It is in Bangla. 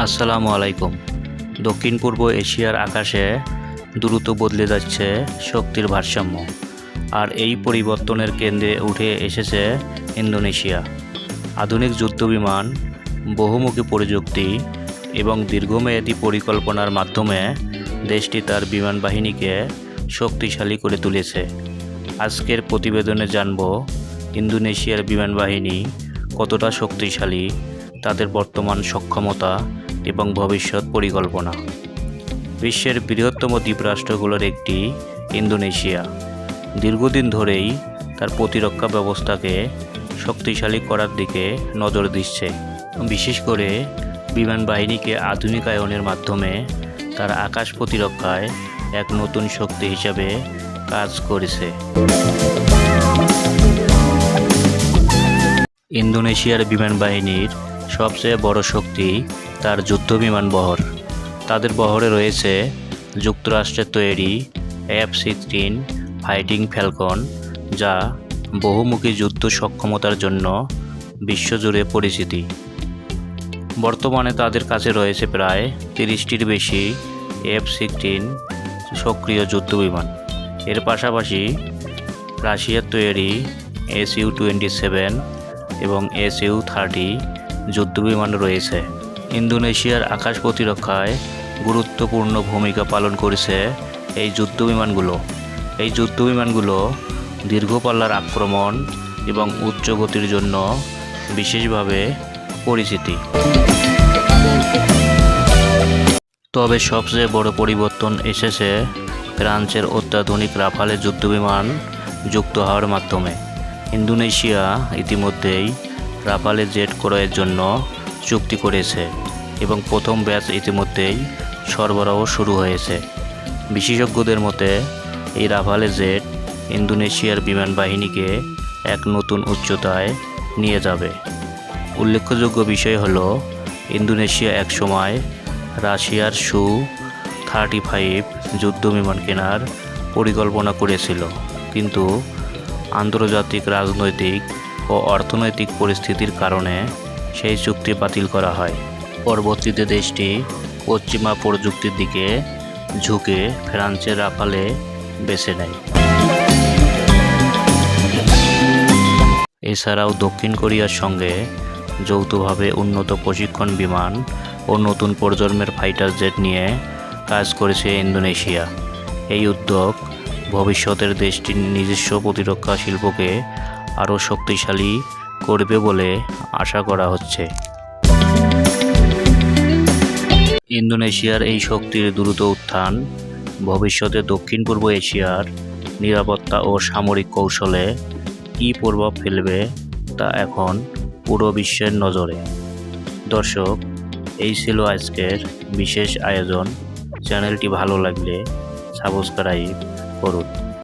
আসসালামু আলাইকুম। দক্ষিণ পূর্ব এশিয়ার আকাশে দ্রুত বদলে যাচ্ছে শক্তির ভারসাম্য, আর এই পরিবর্তনের কেন্দ্রে উঠে এসেছে ইন্দোনেশিয়া। আধুনিক যুদ্ধবিমান, বহুমুখী প্রযুক্তি এবং দীর্ঘমেয়াদী পরিকল্পনার মাধ্যমে দেশটি তার বিমান বাহিনীকে শক্তিশালী করে তুলেছে। আজকের প্রতিবেদনে জানব ইন্দোনেশিয়ার বিমান বাহিনী কতটা শক্তিশালী, তাদের বর্তমান সক্ষমতা এবং ভবিষ্যৎ পরিকল্পনা। বিশ্বের বৃহত্তম দ্বীপরাষ্ট্রগুলোর একটি ইন্দোনেশিয়া দীর্ঘদিন ধরেই তার প্রতিরক্ষা ব্যবস্থাকে শক্তিশালী করার দিকে নজর দিচ্ছে। বিশেষ করে বিমান বাহিনীকে আধুনিকায়নের মাধ্যমে তার আকাশ প্রতিরক্ষায় এক নতুন শক্তি হিসাবে কাজ করেছে। ইন্দোনেশিয়ার বিমান বাহিনীর সবচেয়ে বড় শক্তি তার যুদ্ধবিমান বহর। তাদের বহরে রয়েছে যুক্তরাষ্ট্রের তৈরি F-16 ফাইটিং ফ্যালকন, যা বহুমুখী যুদ্ধ সক্ষমতার জন্য বিশ্বজুড়ে পরিচিতি। বর্তমানে তাদের কাছে রয়েছে প্রায় 30টির বেশি F-16 সক্রিয় যুদ্ধবিমান। এর পাশাপাশি রাশিয়ার তৈরি Su-27 এবং Su-30 যুদ্ধবিমান রয়েছে। ইন্দোনেশিয়ার আকাশ প্রতিরক্ষায় গুরুত্বপূর্ণ ভূমিকা পালন করেছে এই যুদ্ধবিমানগুলো দীর্ঘ পাল্লার আক্রমণ এবং উচ্চ গতির জন্য বিশেষভাবে পরিচিতি। তবে সবচেয়ে বড় পরিবর্তন এসেছে ফ্রান্সের অত্যাধুনিক রাফালে যুদ্ধবিমান যুক্ত হওয়ার মাধ্যমে। ইন্দোনেশিয়া ইতিমধ্যেই রাফালে জেট ক্রয়ের জন্য চুক্তি করেছে এবং প্রথম ব্যাচ ইতিমধ্যেই সরবরাহ শুরু হয়েছে। বিশেষজ্ঞদের মতে এই রাফালে জেট ইন্দোনেশিয়ার বিমান বাহিনীকে এক নতুন উচ্চতায় নিয়ে যাবে। উল্লেখযোগ্য বিষয় হল, ইন্দোনেশিয়া একসময় রাশিয়ার Su-35 যুদ্ধবিমান কেনার পরিকল্পনা করেছিল, কিন্তু আন্তর্জাতিক রাজনৈতিক ও অর্থনৈতিক পরিস্থিতির কারণে সেই চুক্তি বাতিল করা হয়। পরবর্তীতে দেশটি পশ্চিমা প্রযুক্তির দিকে ঝুঁকে ফ্রান্সের রাফালে বেছে নেয়। এছাড়াও দক্ষিণ কোরিয়ার সঙ্গে যৌথভাবে উন্নত প্রশিক্ষণ বিমান ও নতুন প্রজন্মের ফাইটার জেট নিয়ে কাজ করেছে ইন্দোনেশিয়া। এই উদ্যোগ ভবিষ্যতের দেশটির নিজস্ব প্রতিরক্ষা শিল্পকে আরও শক্তিশালী করবে বলে আশা করা হচ্ছে। ইন্দোনেশিয়ার এই শক্তির দ্রুত উত্থান ভবিষ্যতে দক্ষিণ পূর্ব এশিয়ার নিরাপত্তা ও সামরিক কৌশলে কী প্রভাব ফেলবে তা এখন পুরো বিশ্বের নজরে। দর্শক, এই ছিল আজকের বিশেষ আয়োজন। চ্যানেলটি ভালো লাগলে সাবস্ক্রাইব করুন।